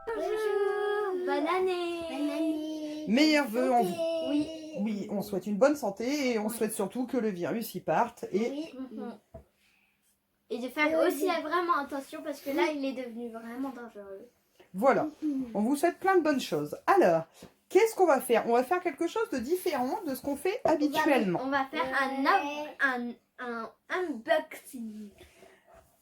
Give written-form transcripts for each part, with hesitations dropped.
Bonjour. Bonne année. Bonne année. Meilleurs vœux. Oui. Oui, on souhaite une bonne santé et on souhaite surtout que le virus y parte. Et Oui. Et de faire aussi vraiment attention parce que là, il est devenu vraiment dangereux. voilà, on vous souhaite plein de bonnes choses. Alors, qu'est-ce qu'on va faire? On va faire quelque chose de différent de ce qu'on fait habituellement. On va faire un unboxing.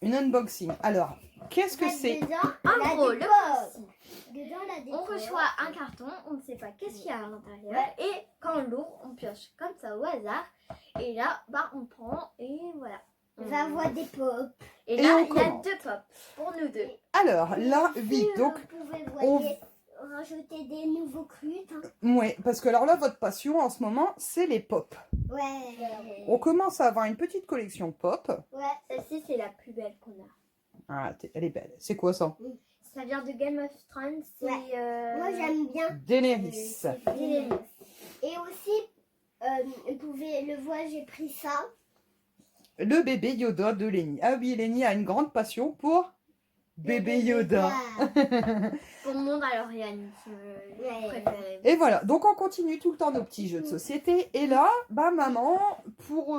Une unboxing. Alors, qu'est-ce que c'est? En gros, le principe. Dedans, la On déco. reçoit un carton, on ne sait pas qu'est-ce qu'il y a à l'intérieur. Et quand on l'ouvre, on pioche comme ça au hasard. Et là, bah, on prend et voilà. On va avoir des pop. Et Et là, on il y a commence. 2 pops pour nous deux. Alors, là, Si oui, donc, vous pouvez on- rajouter des nouveaux crus. ouais, parce que alors là, votre passion en ce moment, c'est les pop. Ouais. On commence à avoir une petite collection pop. Ouais. Celle-ci, c'est la plus belle qu'on a. Ah, elle est belle. C'est quoi ça? Ça vient de Game of Thrones. C'est Moi, j'aime bien. Daenerys. Daenerys. Et aussi, vous pouvez le voir, j'ai pris ça. Le bébé Yoda de Lenny. Ah oui, Lenny a une grande passion pour bébé Yoda. Pour mon Mandalorian, Ouais. préféré. Et voilà, donc on continue tout le temps nos petits jeux de société. Et là, bah maman, pour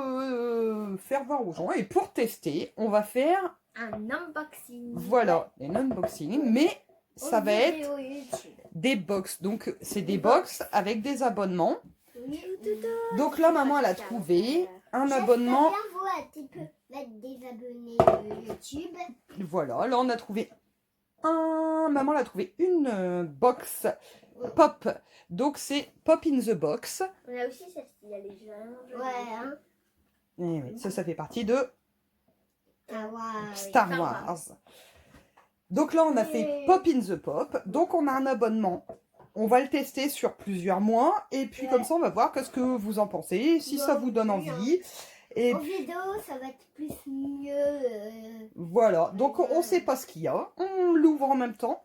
faire voir aux gens et pour tester, on va faire, Un unboxing. voilà, un unboxing, mais ça va être Vidéo YouTube. des box. Donc c'est des box avec des abonnements. Oui. Donc là, maman, elle a trouvé un abonnement. J'espère bien voir, tu peux mettre des abonnés YouTube. Voilà, là on a trouvé maman elle a trouvé une box pop. Donc c'est Pop in the Box. On a aussi celle-ci, elle est vraiment jolie. Ouais, hein. Et oui, ça fait partie de Ah, ouais. Star Wars. Donc là on a fait Pop in the Pop. Donc on a un abonnement. On va le tester sur plusieurs mois. Et puis comme ça on va voir qu'est-ce que vous en pensez. Si ça vous donne envie. Et En vidéo, ça va être plus mieux. voilà, donc on ne sait pas ce qu'il y a, on l'ouvre en même temps.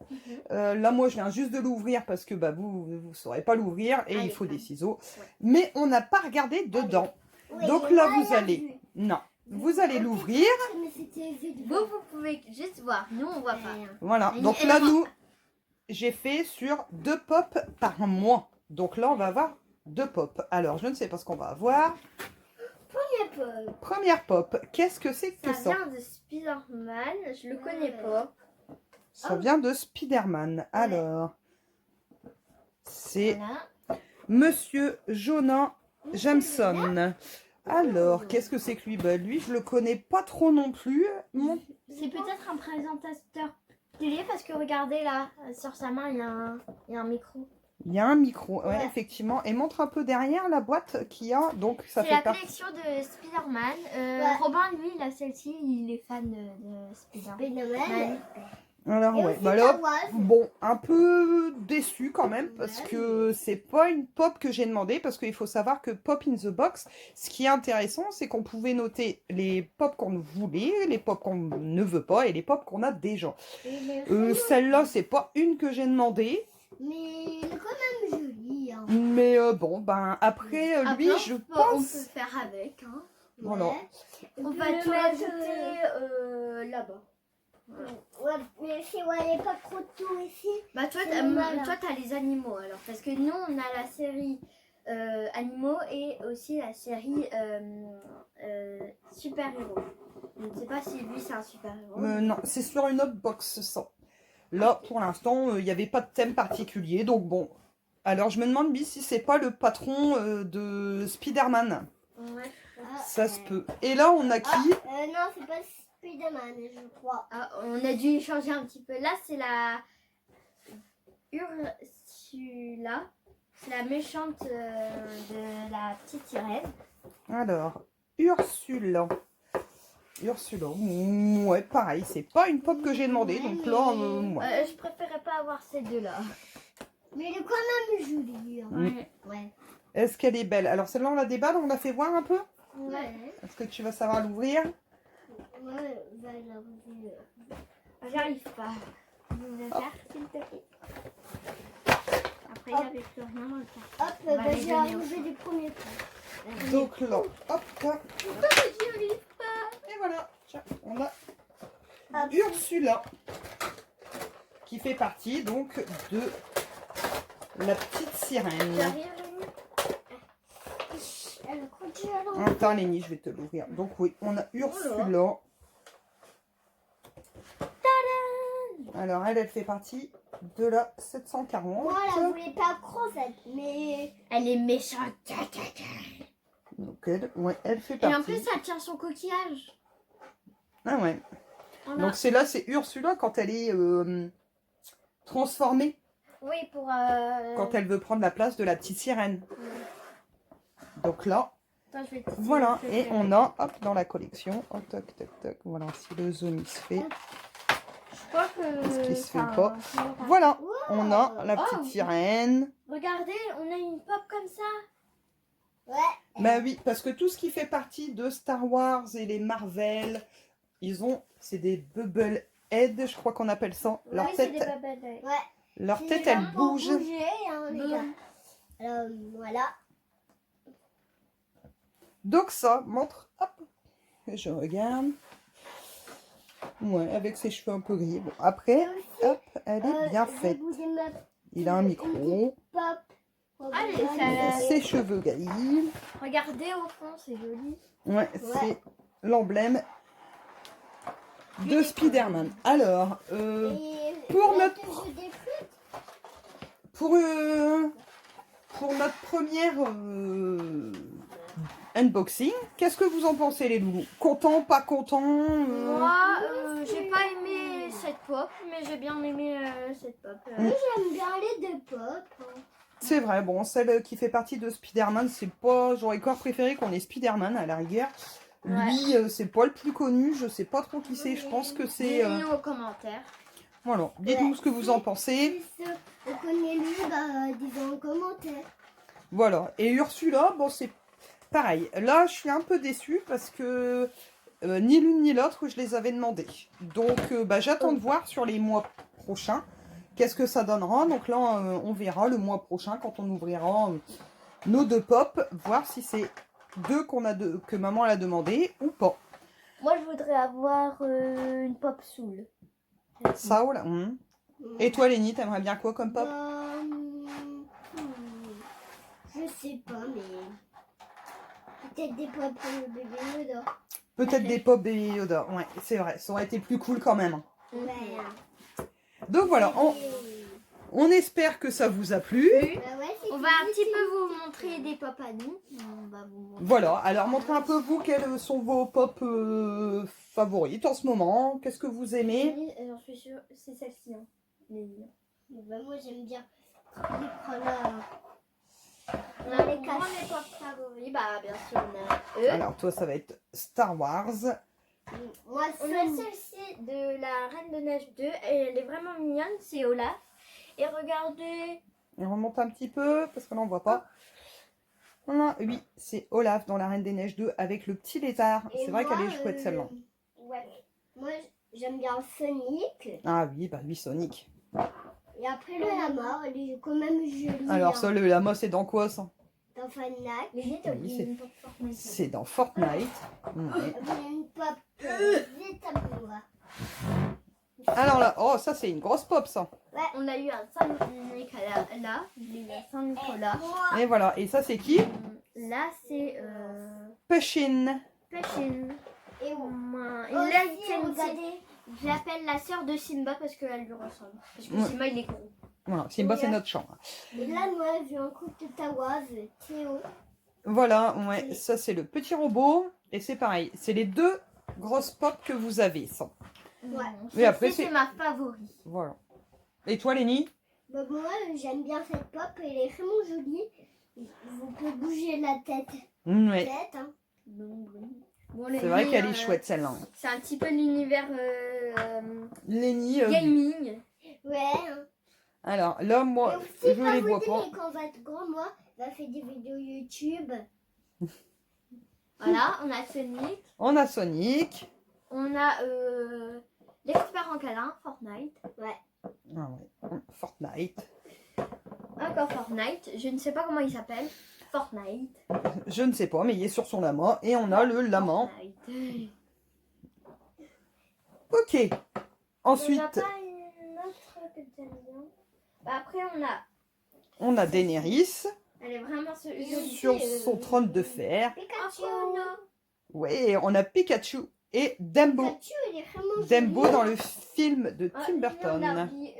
Là moi je viens juste de l'ouvrir parce que bah, vous ne saurez pas l'ouvrir et il faut des ciseaux. Ouais. Mais on n'a pas regardé dedans. Oui, Donc là vous allez, non, vous allez l'ouvrir. Mais c'était vite. Vous pouvez juste voir. Nous, on voit pas. Voilà, donc là nous, j'ai fait sur 2 pop par mois. Donc là on va avoir 2 pop. Alors je ne sais pas ce qu'on va avoir. Première pop, qu'est-ce que c'est que Ça ça? vient de Spider-Man. Je le connais pas. Ça vient de Spider-Man. Alors, c'est Voilà. Monsieur Jonah Jameson. Alors, qu'est-ce que c'est que lui? Bah, lui, je le connais pas trop non plus. C'est peut-être un présentateur télé parce que regardez là, sur sa main, il y a un micro. Il y a un micro, ouais, Ouais. effectivement. Et montre un peu derrière la boîte qu'il y a. Donc, ça C'est fait la partie. collection de Spider-Man. Ouais. Robin, lui, il a celle-ci. Il est fan de Spider-Man. Spider-Man. Alors, Et ouais, aussi bah là, Star Wars. bon, un peu déçu quand même parce que c'est pas une pop que j'ai demandé parce qu'il faut savoir que Pop in the Box, ce qui est intéressant, c'est qu'on pouvait noter les pop qu'on voulait, les pop qu'on ne veut pas et les pop qu'on a déjà. Celle-là, c'est pas une que j'ai demandé, Mais il est quand même joli. Hein. mais bon, ben après, lui, Après, je on pense. peut faire avec. Hein. Voilà. Ouais. On peut va le tout mettre, ajouter là-bas. Ouais, mais si on n'est pas trop de tout ici. Bah toi, C'est malin. t'as les animaux alors. Parce que nous, on a la série animaux et aussi la série super-héros. Je ne sais pas si lui, c'est un super-héros. Non, c'est sur une autre box, ça. Là, pour l'instant, il n'y avait pas de thème particulier, donc bon. Alors, je me demande bien si c'est pas le patron de Spider-Man. Ouais. Ça se peut. Et là, on a qui? Non, c'est pas Spider-Man, je crois. Ah, on a dû changer un petit peu. Là, c'est la Ursula. C'est la méchante de la petite sirène. Alors, Ursula. Ursula. Ouais, pareil, c'est pas une pop que j'ai demandé, donc là, ouais. Je préférais pas avoir ces deux-là. Mais il est quand même joli. Hein. Mm. Ouais. Est-ce qu'elle est belle? Alors, celle-là, on la déballe, on la fait voir un peu? Ouais. Est-ce que tu vas savoir l'ouvrir? Ouais, va la ouvrir. J'arrive pas. Vous le faire, s'il te plaît. Après, il n'y avait plus rien dans le carton. Hop, On va bah, les j'ai donner arrivé du premier coup. Donc là, hop, là. J'y arrive pas. Et voilà, tiens, on a Hop. Ursula, qui fait partie donc de la petite sirène. J'arrive, Lénie. Elle continue à l'enlever. Attends, Lénie, je vais te l'ouvrir. Donc oui, on a Ursula. Alors, elle fait partie de la 740. Moi, elle voulait pas croisette, mais Elle est méchante. Donc, elle fait Et partie. en plus, elle tient son coquillage. Ah ouais. On a- Donc, c'est Ursula quand elle est transformée. Oui, pour... Quand elle veut prendre la place de la petite sirène. Donc là, Attends, je vais te- voilà. je vais Et faire. on a, hop, dans la collection. Oh, toc, toc, toc. Voilà, si le zoom il se fait. Je crois que... Ce qui se fait enfin, pas. c'est pas- Voilà, on a la Oh. petite sirène. Regardez, on a une pop comme ça. ouais. Bah oui, parce que tout ce qui fait partie de Star Wars et les Marvel, c'est des bubble head, je crois qu'on appelle ça. Leur Oui, c'est des tête, babelles. Ouais. leur C'est tête, là elle pour bouge. bouger, hein, les gars. Alors, voilà. Donc ça montre, hop, je regarde. Ouais, avec ses cheveux un peu gris. Bon, après, hop, elle est bien Je vais faite. bouger ma Il a un micro, pop. Allez, il a ça- ses cheveux gris. Regardez au fond, c'est joli. Ouais, c'est l'emblème de Spider-Man. Alors, pour notre- pour notre première unboxing, qu'est-ce que vous en pensez les loulous? Content, pas content Moi, j'ai pas aimé cette pop, mais j'ai bien aimé cette pop. J'aime bien les deux pop. C'est vrai, bon, celle qui fait partie de Spider-Man, c'est pas... J'aurais encore préféré qu'on ait Spider-Man à la rigueur. Lui, c'est pas le plus connu, je sais pas trop qui c'est, je pense que c'est... Dites-nous aux commentaires. Voilà, dites-nous ce que vous en pensez. Si vous connaissez lui, bah, disons en commentaire. Voilà, et Ursula, bon, c'est pareil. Là, je suis un peu déçue parce que ni l'une ni l'autre, je les avais demandées. Donc, bah, j'attends de voir sur les mois prochains qu'est-ce que ça donnera. Donc là, on verra le mois prochain quand on ouvrira nos deux pop, voir si c'est deux que maman a demandé ou pas. Moi, je voudrais avoir une pop soul. Ça, voilà. Et toi, Lénie, t'aimerais bien quoi comme pop? Bah, je sais pas, mais peut-être des pop pour le bébé Yoda. Peut-être des pop Baby Yoda. Ouais, c'est vrai, ça aurait été plus cool quand même. Ouais. Donc voilà, on espère que ça vous a plu. Bah ouais, c'est On va un petit peu vous montrer des pop à nous. On va vous montrer. Voilà, alors montrez un peu vous quelles sont vos pop favorites en ce moment. Qu'est-ce que vous aimez? J'en suis sûre, c'est celle-ci. Hein. Bah, moi j'aime bien les prendre. On a les pop favoris. Bah, bien sûr, on a eux. Alors toi, ça va être Star Wars. Moi, On a celle-ci de la Reine de Neige 2. Elle est vraiment mignonne, c'est Olaf. Et regardez. On remonte un petit peu parce que là on voit pas. Voilà, oui, c'est Olaf dans la Reine des Neiges 2 avec le petit lézard. C'est vrai qu'elle est chouette celle-là. Ouais. Moi j'aime bien Sonic. Ah oui, bah oui, Sonic. Et après le lama, elle est quand même jolie. Alors ça, le lama, c'est dans quoi ça? Dans Fortnite. Mais j'ai Oui, c'est- une pop Fortnite. C'est dans Fortnite. Ouais. Après une pop Zetamoa. Alors là, oh ça c'est une grosse pop ça. On a eu un Saint-Nicolas là. J'ai eu un Saint-Nicolas. Et voilà, et ça c'est qui? Là, c'est Pushin. Pachine. Et on Il a regardez. je l'appelle la sœur de Simba parce qu'elle lui ressemble. Parce que Ouais. Simba il est gros. Voilà, Simba c'est notre champ. Et là, moi, j'ai un coup de Tawaz, Théo. Voilà, ouais, ça c'est le petit robot. Et c'est pareil, c'est les deux grosses pop que vous avez. Ça. Ouais. Mais après, c'est c'est- ma favorite. Voilà. Et toi Lénie? Bah, moi, j'aime bien cette pop, elle est vraiment jolie. Vous pouvez bouger la tête. Ouais. Tête, hein. Bon, C'est vrai qu'elle est chouette celle-là. C'est un petit peu l'univers Lénie, gaming. Ouais. Hein. alors là moi, Et aussi, je pas les vous vois dire, pas. mais quand on va être grand, moi, on va faire des vidéos YouTube. Voilà, on a Sonic. On a Sonic. On a l'expert en câlin, Fortnite. Ah ouais. Fortnite. Encore Fortnite. Je ne sais pas comment il s'appelle. Fortnite. Je ne sais pas, mais il est sur son lama. Et on a le lama. Fortnite. Ok. On n'a Ensuite, pas une autre que t'aime bien. Bah, après, On a Daenerys elle est vraiment jolie. sur son trône de fer. Pikachu. Ouais, on a Pikachu et Dumbo. Pikachu, il est vraiment Dumbo joli. dans le film de Ah, Tim on a Burton. oublié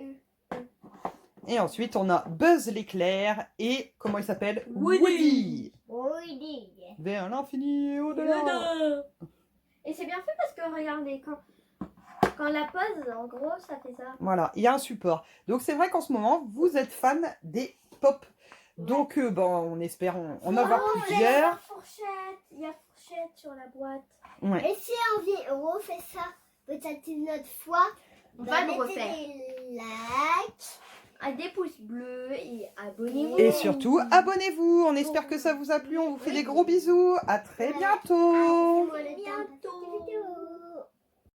Et ensuite, on a Buzz l'éclair et comment il s'appelle? Woody. Woody. Vers l'infini et au-delà. Et c'est bien fait parce que regardez, quand la pose, en gros, ça fait ça. Voilà, il y a un support. Donc c'est vrai qu'en ce moment, vous êtes fan des pop. Donc bon, on espère en avoir plusieurs. Il y a fourchette sur la boîte. Ouais. Et si on refait ça peut-être une autre fois, On va le mettez refaire. des likes. Des pouces bleus et abonnez-vous. Et surtout, abonnez-vous. On espère que ça vous a plu. On vous fait des gros bisous. À très bientôt. Bientôt.